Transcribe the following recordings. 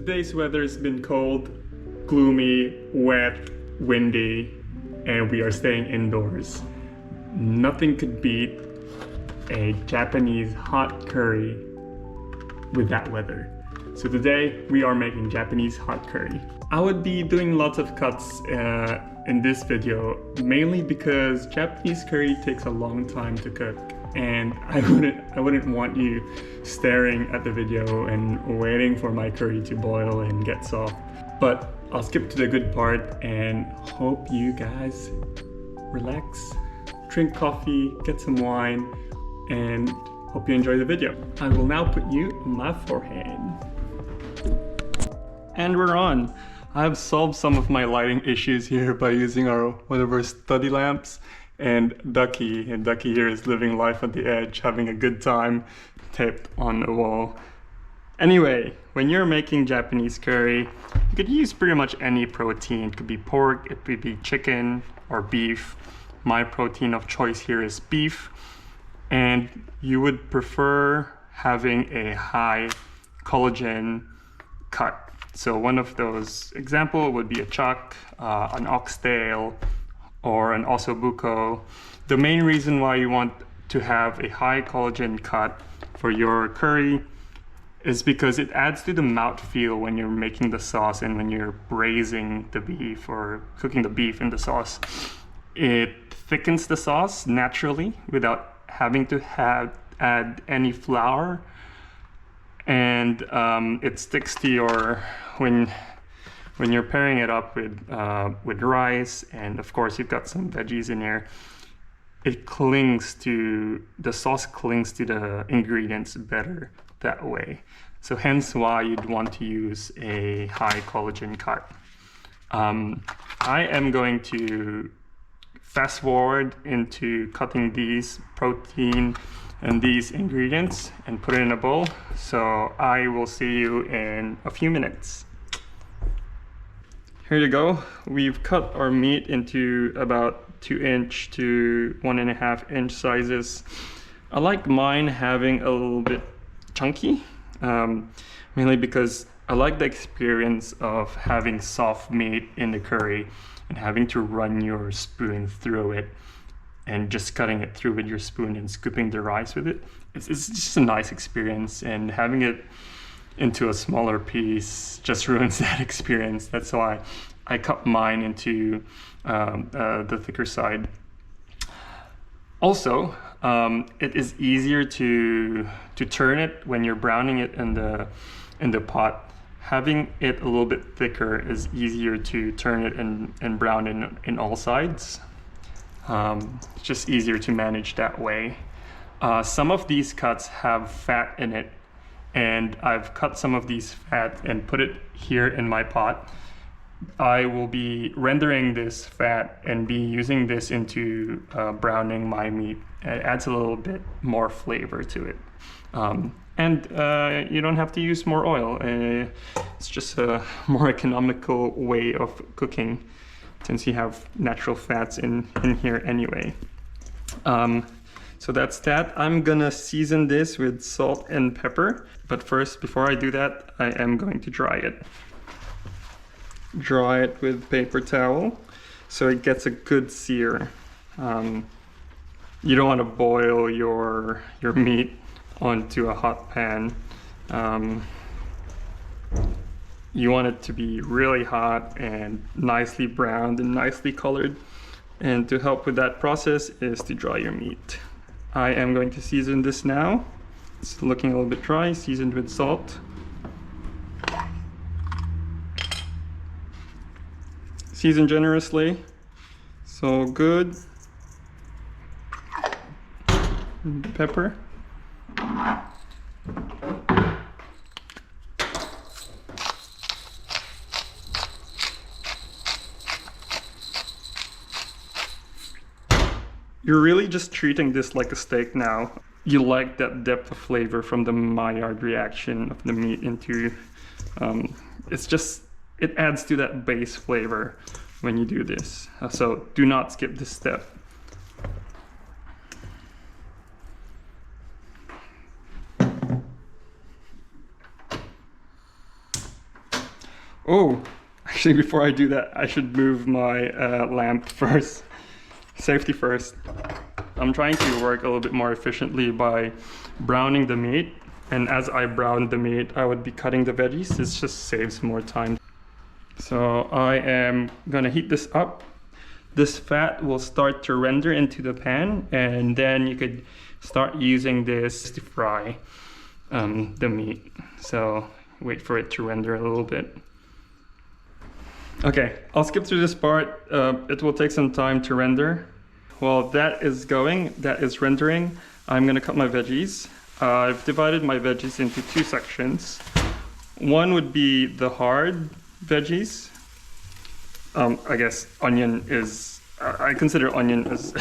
Today's weather has been cold, gloomy, wet, windy, and we are staying indoors. Nothing could beat a Japanese hot curry with that weather. So today we are making Japanese hot curry. I would be doing lots of cuts in this video, mainly because Japanese curry takes a long time to cook, and I wouldn't want you staring at the video and waiting for my curry to boil and get soft. But I'll skip to the good part and hope you guys relax, drink coffee, get some wine, and hope you enjoy the video. I will now put you on my forehead. And we're on. I've solved some of my lighting issues here by using one of our study lamps, and Ducky here is living life on the edge, having a good time, taped on the wall. Anyway, when you're making Japanese curry, you could use pretty much any protein. It could be pork, it could be chicken or beef. My protein of choice here is beef, and you would prefer having a high collagen cut. So one of those example would be a chuck, an oxtail, or an ossobuco. The main reason why you want to have a high collagen cut for your curry is because it adds to the mouthfeel when you're making the sauce and when you're braising the beef or cooking the beef in the sauce. It thickens the sauce naturally without having to add any flour, and it sticks to your when you're pairing it up with rice, and of course you've got some veggies in here. The sauce clings to the ingredients better that way. So hence why you'd want to use a high collagen cut. I am going to fast forward into cutting these protein and these ingredients and put it in a bowl. So I will see you in a few minutes. Here you go. We've cut our meat into about 2-inch to 1.5-inch sizes. I like mine having a little bit chunky, mainly because I like the experience of having soft meat in the curry and having to run your spoon through it and just cutting it through with your spoon and scooping the rice with it. It's just a nice experience, and having it into a smaller piece just ruins that experience. That's why I cut mine into the thicker side. Also, it is easier to turn it when you're browning it in the pot. Having it a little bit thicker is easier to turn it and brown in all sides. It's just easier to manage that way. Some of these cuts have fat in it, and I've cut some of these fat and put it here in my pot. I will be rendering this fat and be using this into browning my meat. It adds a little bit more flavor to it. And you don't have to use more oil. It's just a more economical way of cooking, since you have natural fats in here anyway. So that's that. I'm gonna season this with salt and pepper. But first, before I do that, I am going to dry it. Dry it with paper towel so it gets a good sear. You don't want to boil your meat onto a hot pan. You want it to be really hot and nicely browned and nicely colored. And to help with that process is to dry your meat. I am going to season this now. It's looking a little bit dry, seasoned with salt. Season generously, so good. And pepper. You're really just treating this like a steak now. You like that depth of flavor from the Maillard reaction of the meat into, it adds to that base flavor when you do this. So do not skip this step. Oh, actually before I do that, I should move my lamp first. Safety first. I'm trying to work a little bit more efficiently by browning the meat. And as I brown the meat, I would be cutting the veggies. This just saves more time. So I am gonna heat this up. This fat will start to render into the pan, and then you could start using this to fry the meat. So wait for it to render a little bit. Okay, I'll skip through this part. It will take some time to render. While that is rendering, I'm gonna cut my veggies. I've divided my veggies into two sections. One would be the hard veggies. I guess onion is, I consider onion as,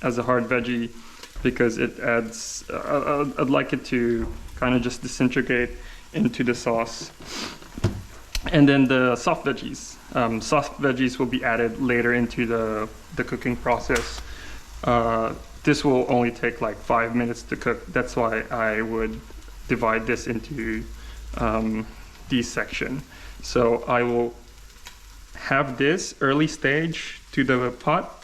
as a hard veggie because it adds, I'd like it to kind of just disintegrate into the sauce. And then the soft veggies. Soft veggies will be added later into the cooking process. This will only take like 5 minutes to cook. That's why I would divide this into these sections. So I will have this early stage to the pot,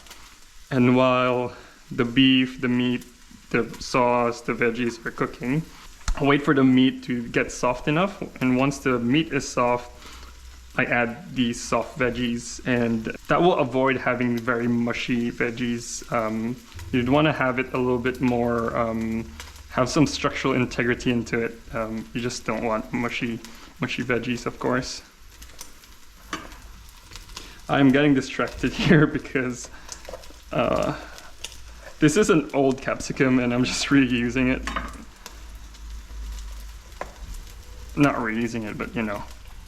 and while the beef, the meat, the sauce, the veggies are cooking, I'll wait for the meat to get soft enough, and once the meat is soft, I add these soft veggies, and that will avoid having very mushy veggies. You'd want to have it a little bit more, have some structural integrity into it. You just don't want mushy veggies, of course. I'm getting distracted here because this is an old capsicum and I'm just reusing it. Not reusing it, but you know,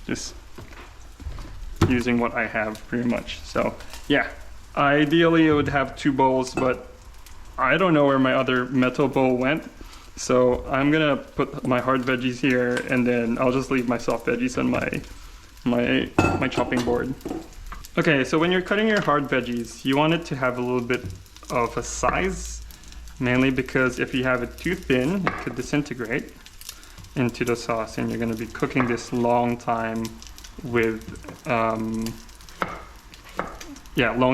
just using what I have pretty much. So yeah, ideally it would have 2 bowls, but I don't know where my other metal bowl went. So I'm gonna put my hard veggies here, and then I'll just leave my soft veggies on my chopping board. Okay, so when you're cutting your hard veggies, you want it to have a little bit of a size, mainly because if you have it too thin, it could disintegrate into the sauce, and you're gonna be cooking this long time with, long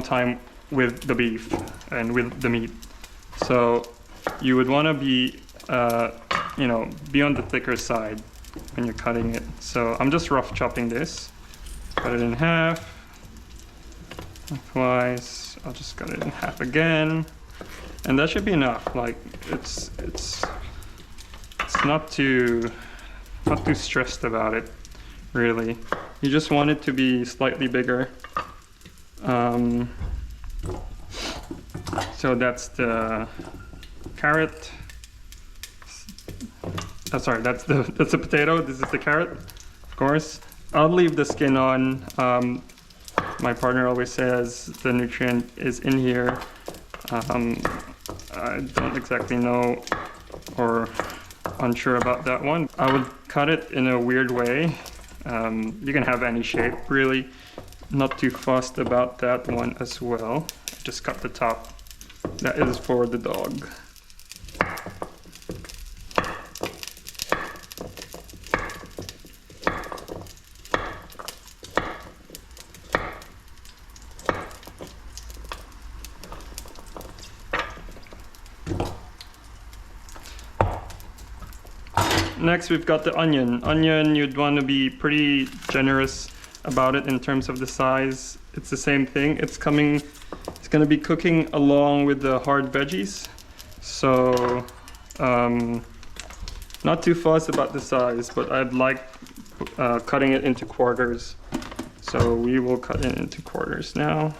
time with the beef and with the meat. So you would want to be, be on the thicker side when you're cutting it. So I'm just rough chopping this. Cut it in half. Twice. I'll just cut it in half again, and that should be enough. Like it's not too stressed about it, really. You just want it to be slightly bigger. So that's the carrot. Oh, sorry, that's the potato. This is the carrot, of course. I'll leave the skin on. My partner always says the nutrient is in here. I don't exactly know, or unsure about that one. I would cut it in a weird way. You can have any shape, really. Not too fussed about that one as well. Just cut the top. That is for the dog. Next, we've got the onion. Onion, you'd want to be pretty generous about it in terms of the size. It's the same thing. It's going to be cooking along with the hard veggies. So, not too fussed about the size, but I'd like cutting it into quarters. So we will cut it into quarters now.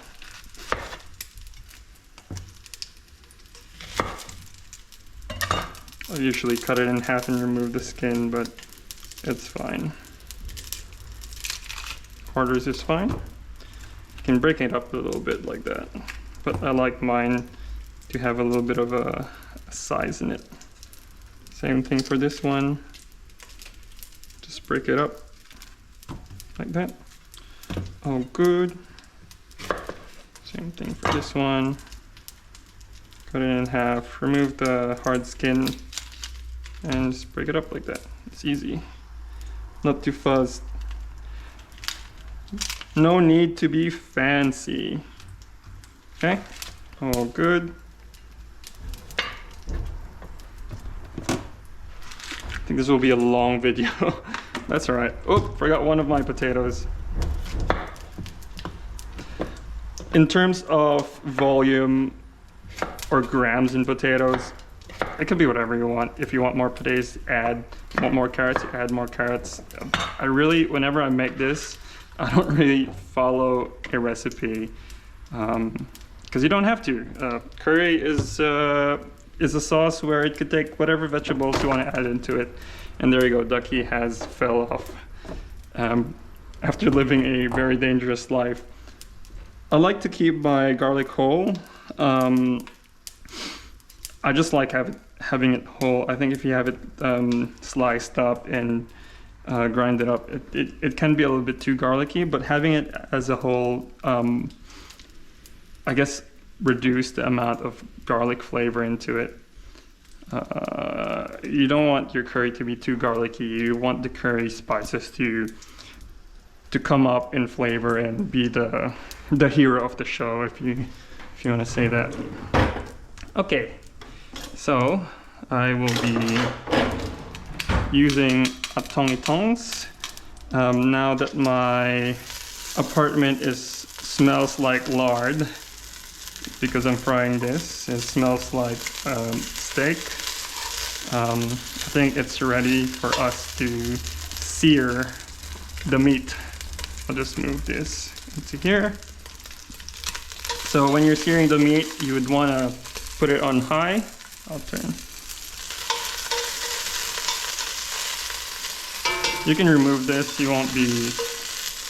I usually cut it in half and remove the skin, but it's fine. Quarters is fine. You can break it up a little bit like that, but I like mine to have a little bit of a size in it. Same thing for this one. Just break it up like that. All good. Same thing for this one. Cut it in half, remove the hard skin, and just break it up like that. It's easy. Not too fussed. No need to be fancy. Okay, all good. I think this will be a long video. That's all right. Oh, forgot one of my potatoes. In terms of volume or grams in potatoes, it can be whatever you want. If you want more potatoes, add. Want more carrots, add more carrots. I really, whenever I make this, I don't really follow a recipe because you don't have to. Curry is a sauce where it could take whatever vegetables you want to add into it. And there you go, Ducky has fell off after living a very dangerous life. I like to keep my garlic whole. I just like having it whole. I think if you have it sliced up and grind it up, it can be a little bit too garlicky, but having it as a whole, I guess, reduce the amount of garlic flavor into it. You don't want your curry to be too garlicky. You want the curry spices to come up in flavor and be the hero of the show, if you want to say that. Okay, so I will be using a tongs. Now that my apartment smells like lard, because I'm frying this, it smells like steak. I think it's ready for us to sear the meat. I'll just move this into here. So when you're searing the meat, you would want to put it on high. I'll turn. You can remove this, you won't be...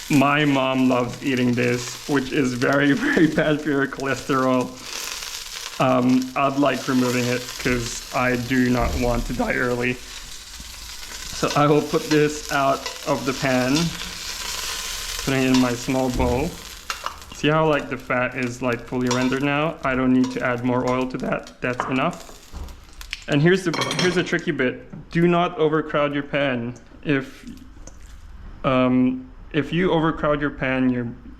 My mom loves eating this, which is very, very bad for your cholesterol. I'd like removing it because I do not want to die early. So I will put this out of the pan, putting it in my small bowl. See how like the fat is like fully rendered now? I don't need to add more oil to that. That's enough. And here's the tricky bit. Do not overcrowd your pan. If you overcrowd your pan,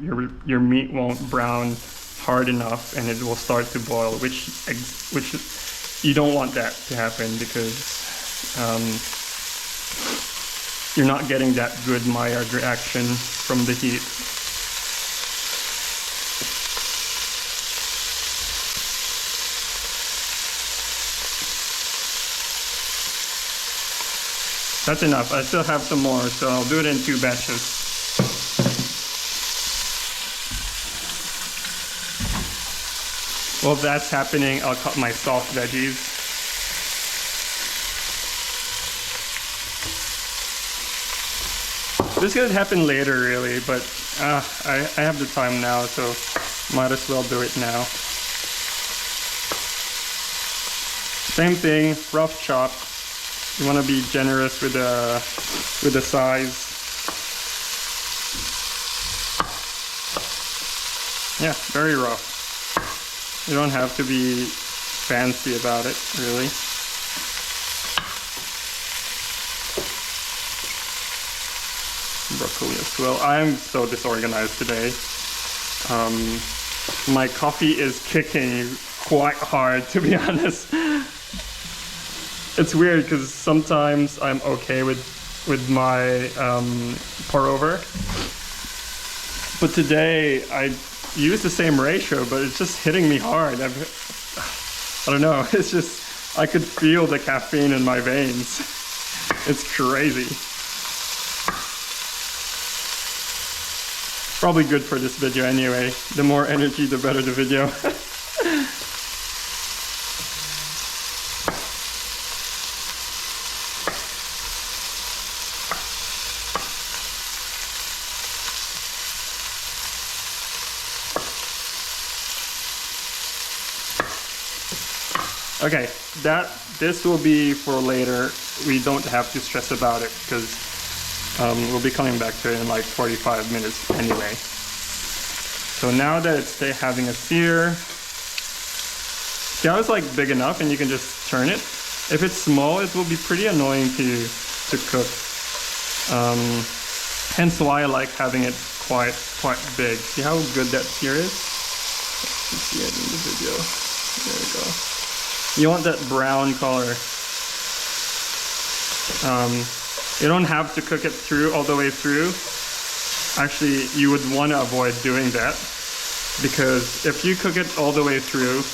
your meat won't brown hard enough, and it will start to boil, which you don't want that to happen, because you're not getting that good Maillard reaction from the heat. That's enough. I still have some more, so I'll do it in 2 batches. While that's happening, I'll cut my soft veggies. This could happen later, really, but I have the time now, so might as well do it now. Same thing, rough chop. You want to be generous with the size. Yeah, very rough. You don't have to be fancy about it, really. Broccoli as well. I'm so disorganized today. My coffee is kicking quite hard, to be honest. It's weird because sometimes I'm okay with my pour over, but today I use the same ratio, but it's just hitting me hard. I don't know. It's just I could feel the caffeine in my veins. It's crazy. Probably good for this video anyway. The more energy, the better the video. Okay, this will be for later. We don't have to stress about it because we'll be coming back to it in like 45 minutes anyway. So now that it's having a sear, see how it's like big enough and you can just turn it? If it's small, it will be pretty annoying to cook. Hence why I like having it quite big. See how good that sear is? You see it in the video. There we go. You want that brown color. You don't have to cook it through all the way through. Actually, you would want to avoid doing that, because if you cook it all the way through,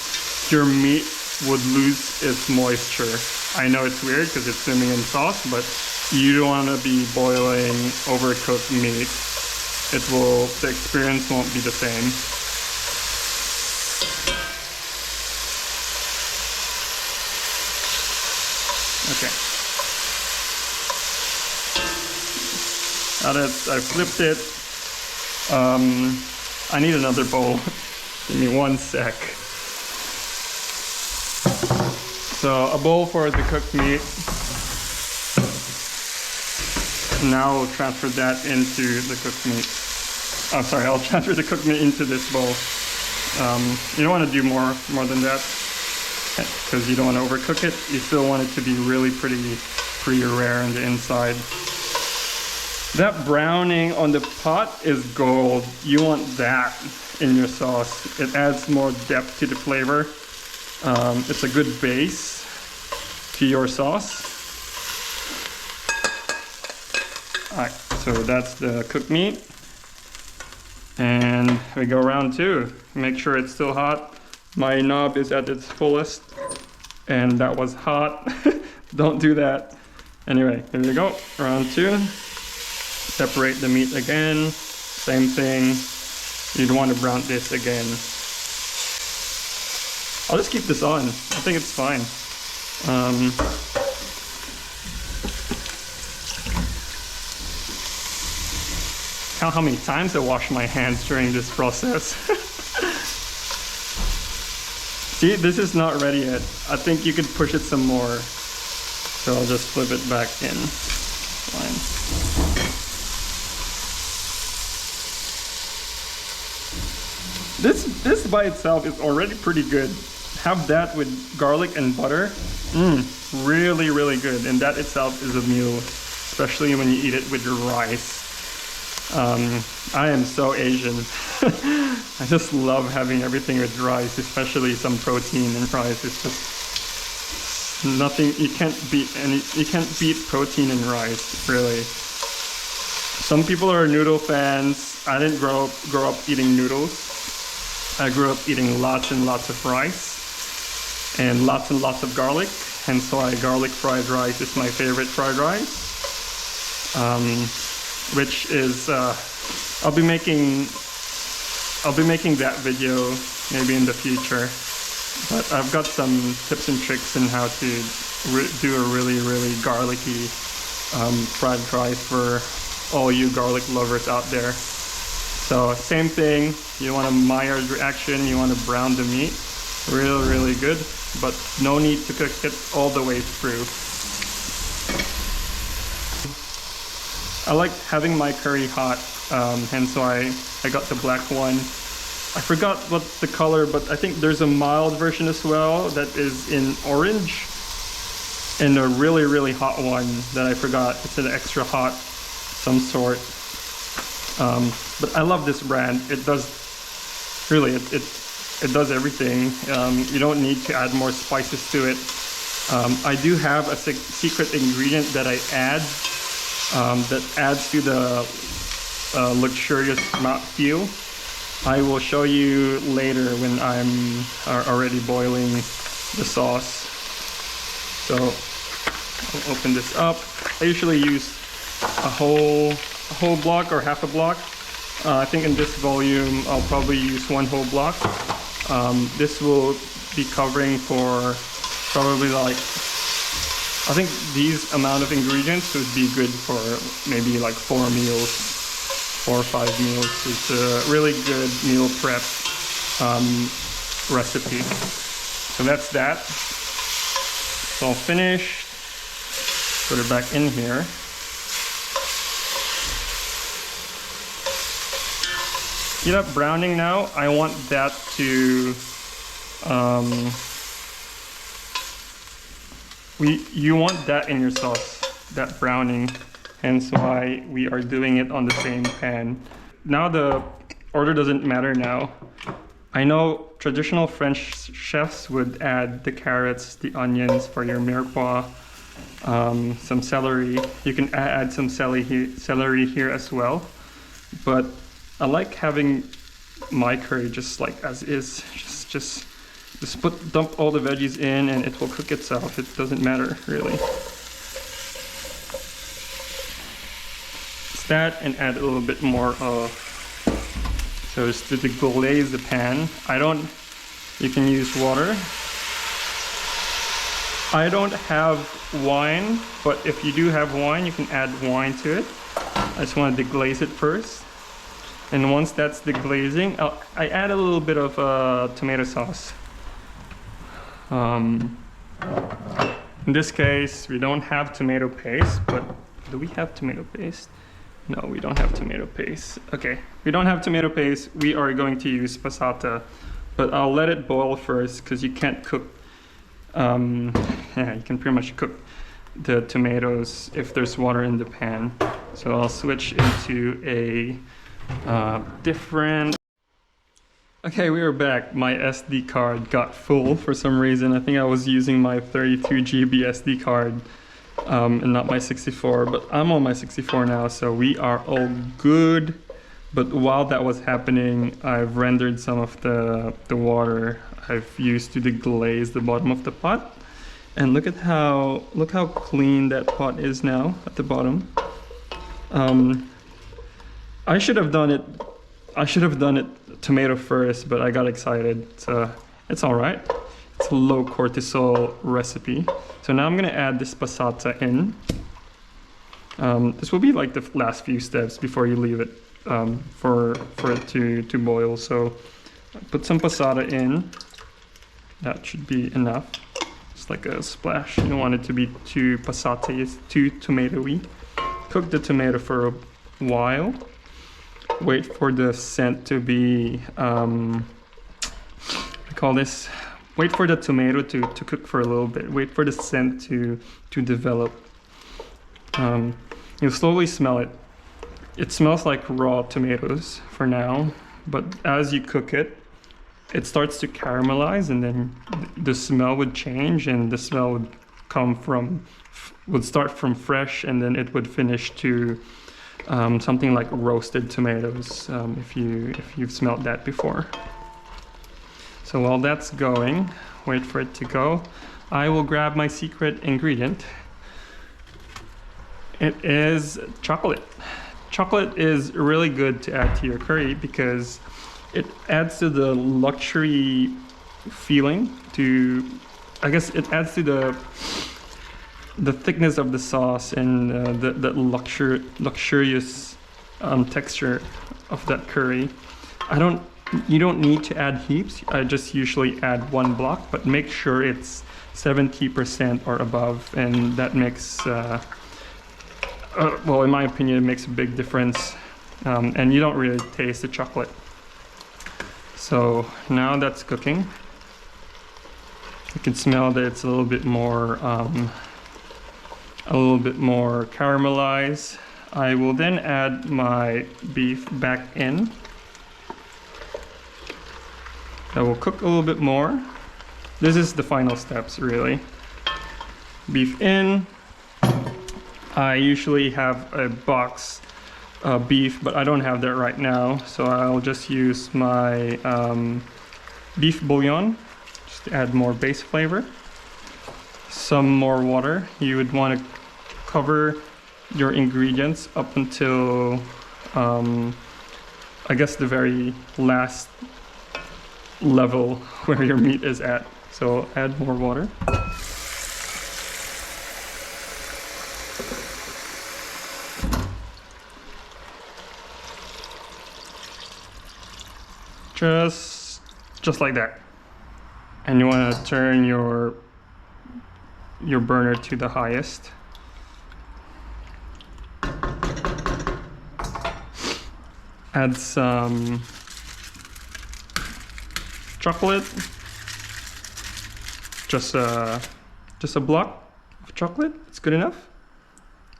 your meat would lose its moisture. I know it's weird because it's swimming in sauce, but you don't want to be boiling overcooked meat. The experience won't be the same. Okay. Now that I flipped it, I need another bowl. Give me 1 sec. So a bowl for the cooked meat. Now we'll transfer that into the cooked meat. I'm sorry, I'll transfer the cooked meat into this bowl. You don't want to do more than that, because you don't want to overcook it. You still want it to be really pretty rare on the inside. That browning on the pot is gold. You want that in your sauce. It adds more depth to the flavor. It's a good base to your sauce. Alright, so that's the cooked meat. And we go round 2. Make sure it's still hot. My knob is at its fullest, and that was hot. Don't do that. Anyway, here we go. Round 2. Separate the meat again. Same thing. You'd want to brown this again. I'll just keep this on. I think it's fine. Count how many times I wash my hands during this process. See, this is not ready yet. I think you could push it some more. So I'll just flip it back in. Fine. This by itself is already pretty good. Have that with garlic and butter. Really, really good. And that itself is a meal, especially when you eat it with your rice. I am so Asian. I just love having everything with rice, especially some protein in rice. It's just nothing. You can't beat protein in rice, really. Some people are noodle fans. I didn't grow up eating noodles. I grew up eating lots and lots of rice and lots of garlic, hence why garlic fried rice is my favorite fried rice. Which is I'll be making that video maybe in the future, but I've got some tips and tricks on how to do a really garlicky fried rice for all you garlic lovers out there. So same thing, you want a Maillard reaction, you want to brown the meat, really good, but no need to cook it all the way through. I like having my curry hot, hence why I got the black one. I forgot what the color, but I think there's a mild version as well that is in orange, and a really hot one that I forgot. It's an extra hot, some sort. But I love this brand. It does it does everything. You don't need to add more spices to it. I do have a secret ingredient that I add. That adds to the luxurious mouthfeel. I will show you later when I'm already boiling the sauce. So I'll open this up. I usually use a whole block or half a block. I think in this volume I'll probably use 1 whole block. This will be covering for probably like, I think these amount of ingredients would be good for maybe like 4 meals, 4 or 5 meals. It's a really good meal prep recipe. So that's that. It's all finished. Put it back in here. See that browning now? I want that to you want that in your sauce, that browning, hence why we are doing it on the same pan. now the order doesn't matter now. I know traditional French chefs would add the carrots, the onions for your mirepoix, some celery. You can add some celery here as well. But I like having my curry just like as is. Just dump all the veggies in and it will cook itself. It doesn't matter really. It's that, and add a little bit more of, so just to glaze the pan. You can use water. I don't have wine, but if you do have wine, you can add wine to it. I just want to deglaze it first. And once that's deglazing, I add a little bit of tomato sauce. In this case, we don't have tomato paste, but do we have tomato paste? No, we don't have tomato paste. Okay, we don't have tomato paste. We are going to use passata, but I'll let it boil first because you can't cook. Yeah, you can pretty much cook the tomatoes if there's water in the pan. So I'll switch into a different. Okay, we are back. My SD card got full for some reason. I think I was using my 32 GB SD card. And not my 64, but I'm on my 64 now, so we are all good. But while that was happening, I've rendered some of the water I've used to deglaze the bottom of the pot. And look how clean that pot is now at the bottom. I should have done it tomato first, but I got excited. So it's all right. It's a low cortisol recipe. So now I'm gonna add this passata in. This will be like the last few steps before you leave it for it to boil. So put some passata in. That should be enough. It's like a splash. You don't want it to be too passata, it's too tomatoey. Cook the tomato for a while. Wait for the scent to be, I call this, wait for the tomato to cook for a little bit. Wait for the scent to develop. You'll slowly smell it. It smells like raw tomatoes for now, but as you cook it, it starts to caramelize, and then the smell would change, and the smell would start from fresh, and then it would finish to something like roasted tomatoes, if you've smelled that before. So while that's going, wait for it to go, I will grab my secret ingredient. It is chocolate. Chocolate is really good to add to your curry because it adds to the luxury feeling, I guess it adds to the thickness of the sauce and the luxurious texture of that curry. You don't need to add heaps. I just usually add 1 block, but make sure it's 70% or above, and that makes, well, in my opinion, it makes a big difference, and you don't really taste the chocolate. So now that's cooking. You can smell that it's a little bit more caramelized. I will then add my beef back in. That will cook a little bit more. This is the final steps, really. Beef in. I usually have a box beef, but I don't have that right now, so I'll just use my beef bouillon just to add more base flavor. Some more water. You would want to cover your ingredients up until I guess the very last level where your meat is at. So add more water. Just like that. And you want to turn your burner to the highest. Add some chocolate. Just a block of chocolate. It's good enough.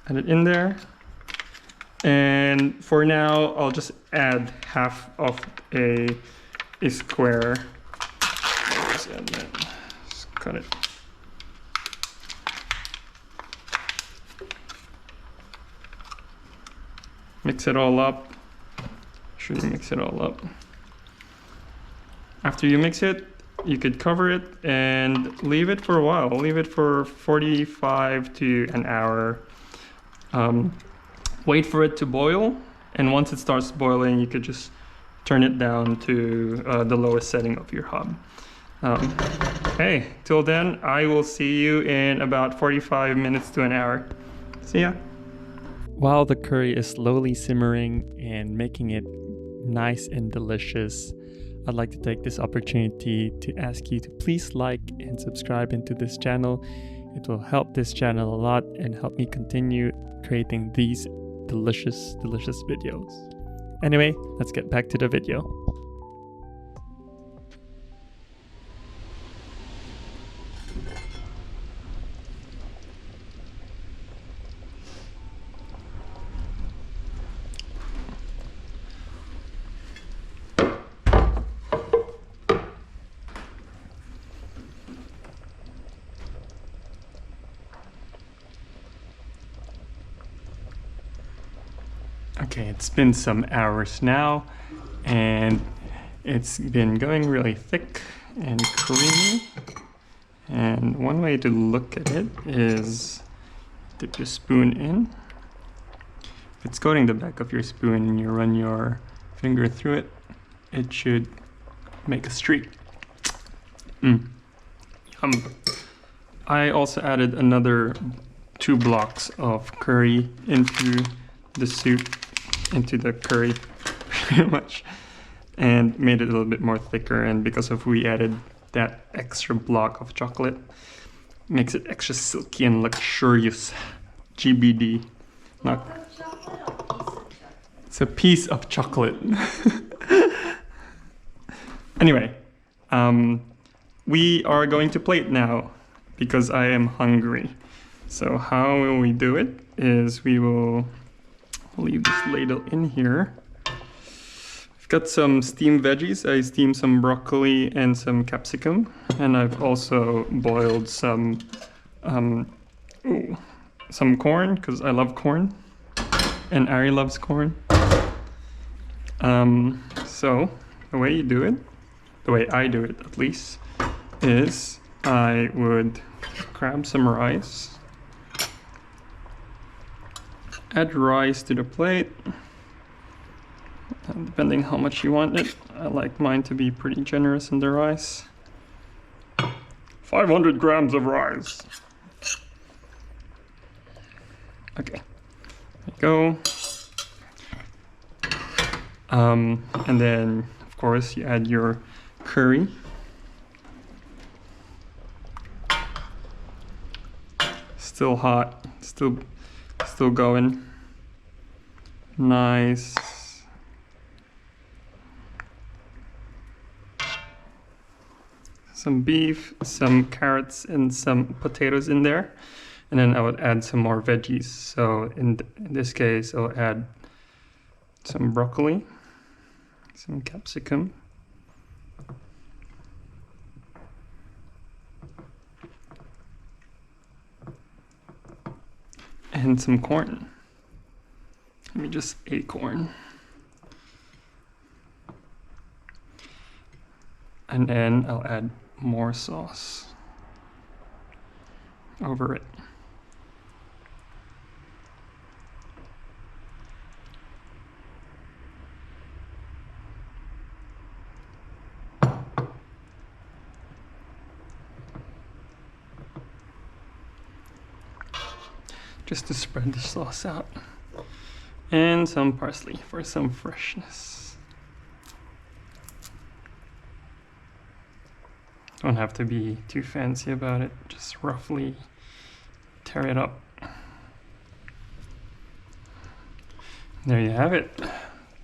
Add it in there. And for now, I'll just add half of a square. Just add that. Just cut it. Mix it all up. Should you mix it all up? After you mix it, you could cover it and leave it for a while. Leave it for 45 to an hour. Wait for it to boil, and once it starts boiling, you could just turn it down to the lowest setting of your hob. Hey, till then, I will see you in about 45 minutes to an hour. See ya. While the curry is slowly simmering and making it nice and delicious, I'd like to take this opportunity to ask you to please like and subscribe into this channel. It will help this channel a lot and help me continue creating these delicious videos. Anyway, let's get back to the video. Okay, it's been some hours now, and it's been going really thick and creamy. And one way to look at it is dip your spoon in. If it's coating the back of your spoon and you run your finger through it, it should make a streak. Yum. I also added another 2 blocks of curry into the soup, into the curry pretty much, and made it a little bit more thicker. And because of we added that extra block of chocolate, makes it extra silky and luxurious. GBD. Not, it's a piece of chocolate. Anyway, we are going to plate now because I am hungry. So how will we do it is we will leave this ladle in here. I've got some steamed veggies. I steamed some broccoli and some capsicum, and I've also boiled some corn because I love corn, and Ari loves corn. So the way you do it, the way I do it at least, is I would grab some rice. Add rice to the plate, depending how much you want it. I like mine to be pretty generous in the rice. 500 grams of rice. Okay, there you go. And then, of course, you add your curry. Still hot, still going. Nice. Some beef, some carrots, and some potatoes in there. And then I would add some more veggies. So in this case, I'll add some broccoli, some capsicum, and some corn. Let me just ate corn. And then I'll add more sauce over it. Just to spread the sauce out. And some parsley for some freshness. Don't have to be too fancy about it, just roughly tear it up. There you have it.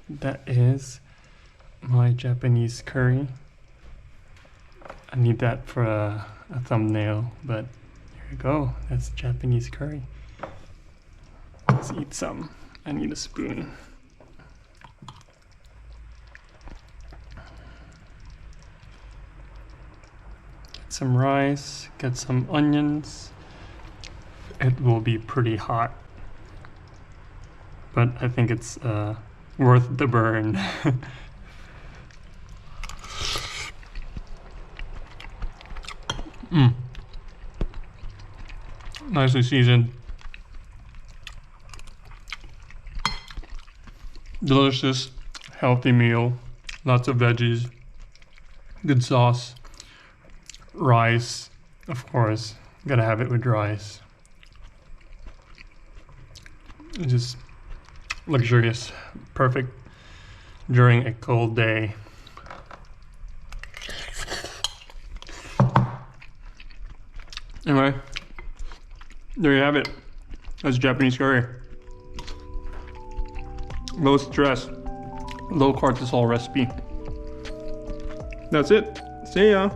That is my Japanese curry. I need that for a thumbnail, but there you go. That's Japanese curry. Let's eat some. I need a spoon. Get some rice, get some onions. It will be pretty hot, but I think it's worth the burn. Nicely seasoned. Delicious, healthy meal. Lots of veggies. Good sauce. Rice, of course. Gotta have it with rice. Just luxurious. Perfect during a cold day. Anyway, there you have it. That's Japanese curry. Low stress, low cortisol recipe. That's it. See ya.